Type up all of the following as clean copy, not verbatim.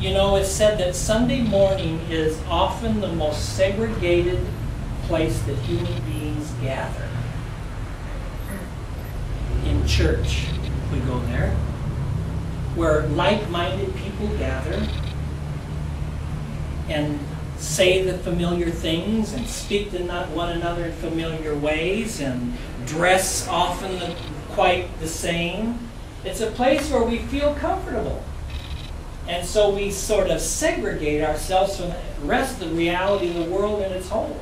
You know, it's said that Sunday morning is often the most segregated place that human beings gather. In church, we go there, where like-minded people gather and say the familiar things and speak to one another in familiar ways and dress often quite the same. It's a place where we feel comfortable. And so we sort of segregate ourselves from the rest of the reality of the world in its whole.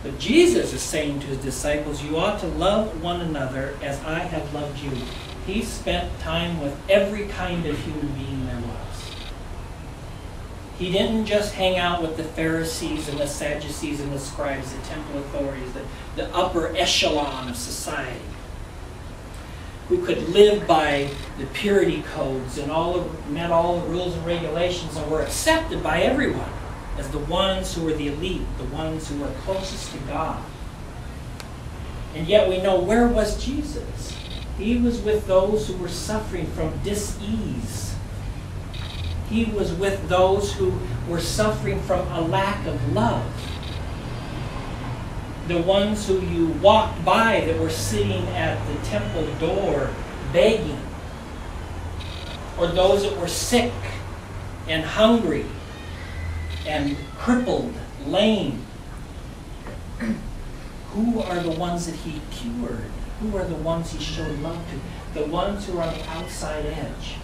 But Jesus is saying to his disciples, you ought to love one another as I have loved you. He spent time with every kind of human being there was. He didn't just hang out with the Pharisees and the Sadducees and the scribes, the temple authorities, the upper echelon of society, who could live by the purity codes and met all the rules and regulations and were accepted by everyone as the ones who were the elite, the ones who were closest to God. And yet we know, where was Jesus? He was with those who were suffering from dis-ease. He was with those who were suffering from a lack of love. The ones who you walked by that were sitting at the temple door begging. Or those that were sick and hungry and crippled, lame. Who are the ones that he cured? Who are the ones he showed love to? The ones who are on the outside edge.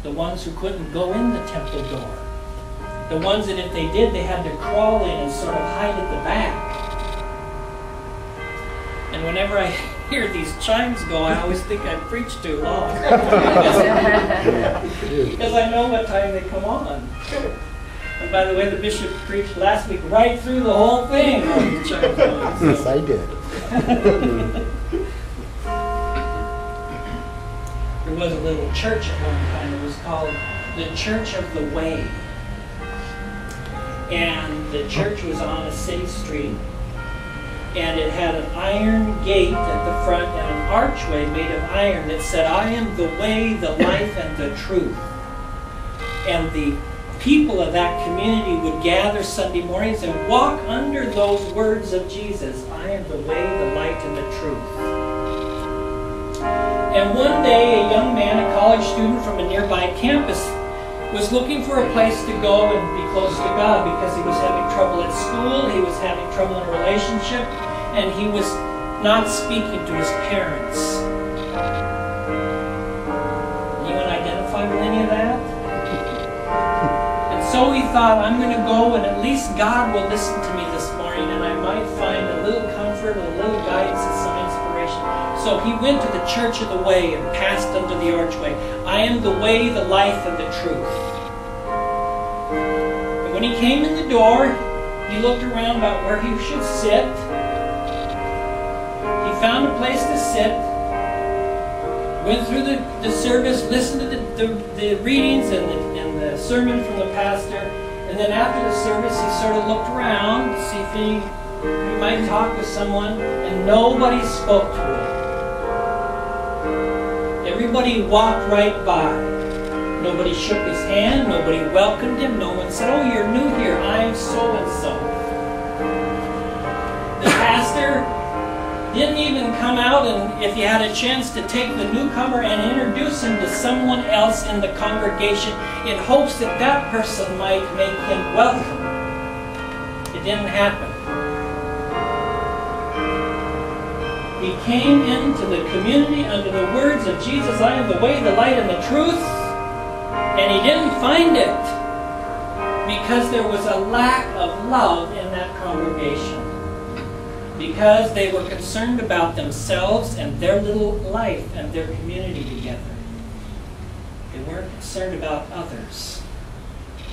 The ones who couldn't go in the temple door. The ones that if they did, they had to crawl in and sort of hide at the back. And whenever I hear these chimes go, I always think I preach too long. Because I know what time they come on. And by the way, the bishop preached last week right through the whole thing. Yes, I did. There was a little church at one time. It was called the Church of the Way. And the church was on a city street. And it had an iron gate at the front and an archway made of iron that said, I am the way, the life, and the truth. And the people of that community would gather Sunday mornings and walk under those words of Jesus. I am the way, the light, and the truth. And one day, a young man, a college student from a nearby campus, was looking for a place to go and be close to God because he was having trouble at school, he was having trouble in a relationship, and he was not speaking to his parents. Anyone identify with any of that? And so he thought, I'm going to go and at least God will listen to me this morning and I might find a little comfort, a little guidance, and some inspiration. So he went to the Church of the Way and passed under the archway. I am the way, the life, and the truth. And when he came in the door, he looked around about where he should sit. He found a place to sit, went through the service, listened to the readings and the sermon from the pastor, and then after the service he sort of looked around to see if he might talk with someone, and nobody spoke to him. Everybody walked right by. Nobody shook his hand, nobody welcomed him, no one said, oh, you're new here, I am so-and-so. The pastor didn't even come out and if he had a chance to take the newcomer and introduce him to someone else in the congregation in hopes that that person might make him welcome. It didn't happen. He came into the community under the words of Jesus, I am the way, the light, and the truth, and he didn't find it because there was a lack of love in that congregation. Because they were concerned about themselves and their little life and their community together. They weren't concerned about others.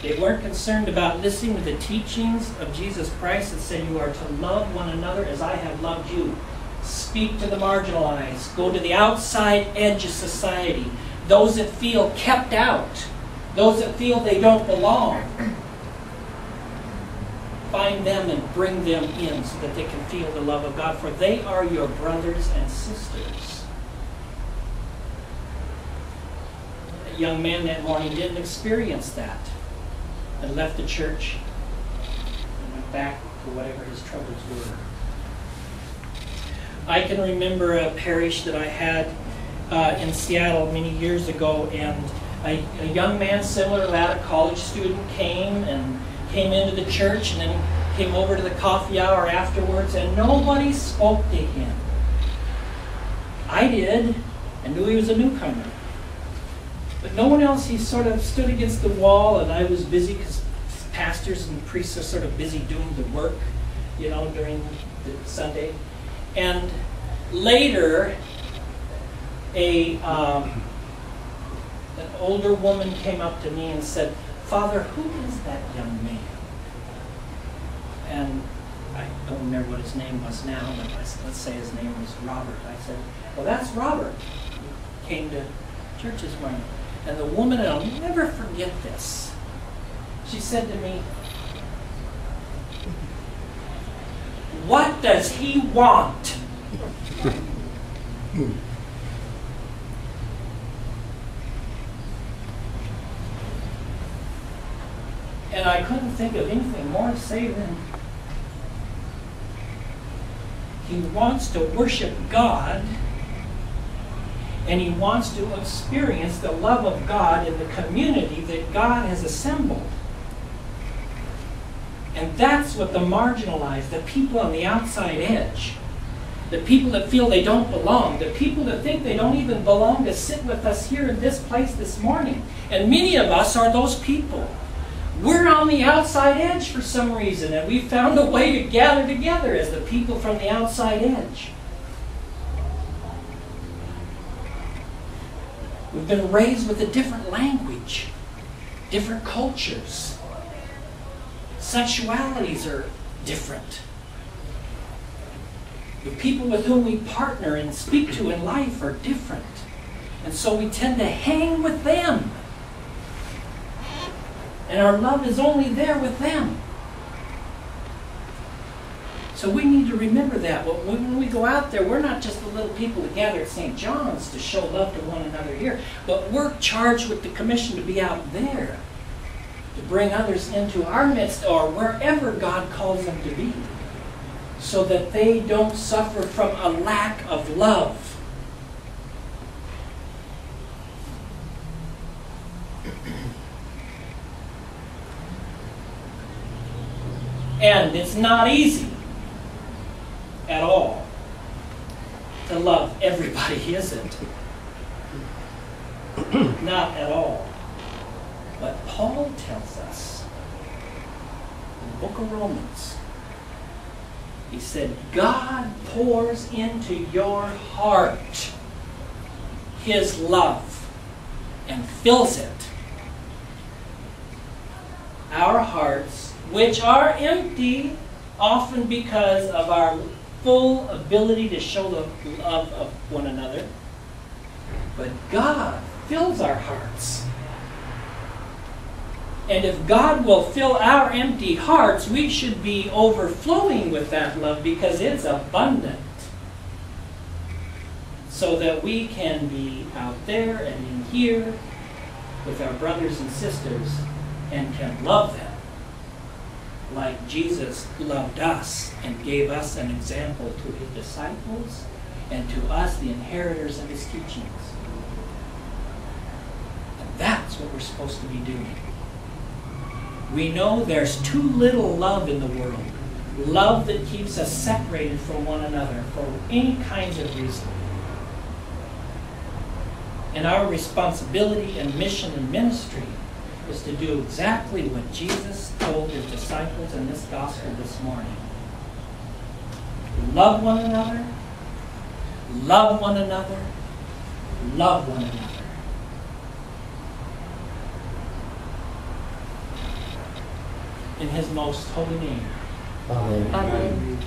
They weren't concerned about listening to the teachings of Jesus Christ that said you are to love one another as I have loved you. Speak to the marginalized. Go to the outside edge of society. Those that feel kept out. Those that feel they don't belong. Find them and bring them in so that they can feel the love of God, for they are your brothers and sisters. That young man that morning didn't experience that and left the church and went back to whatever his troubles were. I can remember a parish that I had in Seattle many years ago, and a young man similar to that, a college student, came into the church and then came over to the coffee hour afterwards, and nobody spoke to him. I did, and knew he was a newcomer. But no one else. He sort of stood against the wall, and I was busy because pastors and priests are sort of busy doing the work, during the Sunday. And later, an older woman came up to me and said, "Father, who is that young man?" And I don't remember what his name was now, but let's say his name was Robert. I said, "Well, that's Robert. He came to church this morning." And the woman, and I'll never forget this, she said to me, "What does he want?" And I couldn't think of anything more to say than, he wants to worship God, and he wants to experience the love of God in the community that God has assembled. And that's what the marginalized, the people on the outside edge, the people that feel they don't belong, the people that think they don't even belong to sit with us here in this place this morning. And many of us are those people. We're on the outside edge for some reason, and we found a way to gather together as the people from the outside edge. We've been raised with a different language, different cultures. Sexualities are different. The people with whom we partner and speak to in life are different. And so we tend to hang with them. And our love is only there with them. So we need to remember that. When we go out there, we're not just the little people that gather at St. John's to show love to one another here, but we're charged with the commission to be out there, to bring others into our midst or wherever God calls them to be, so that they don't suffer from a lack of love. And it's not easy at all to love everybody, is it? Not at all. But Paul tells us in the book of Romans, he said, God pours into your heart his love and fills it. Our hearts, which are empty, often because of our full ability to show the love of one another. But God fills our hearts. And if God will fill our empty hearts, we should be overflowing with that love because it's abundant. So that we can be out there and in here with our brothers and sisters and can love them like Jesus loved us and gave us an example to his disciples and to us, the inheritors of his teachings. And that's what we're supposed to be doing. We know there's too little love in the world. Love that keeps us separated from one another for any kinds of reason. And our responsibility and mission and ministry is to do exactly what Jesus told his disciples in this gospel this morning. Love one another, love one another, love one another. In his most holy name. Amen. Amen.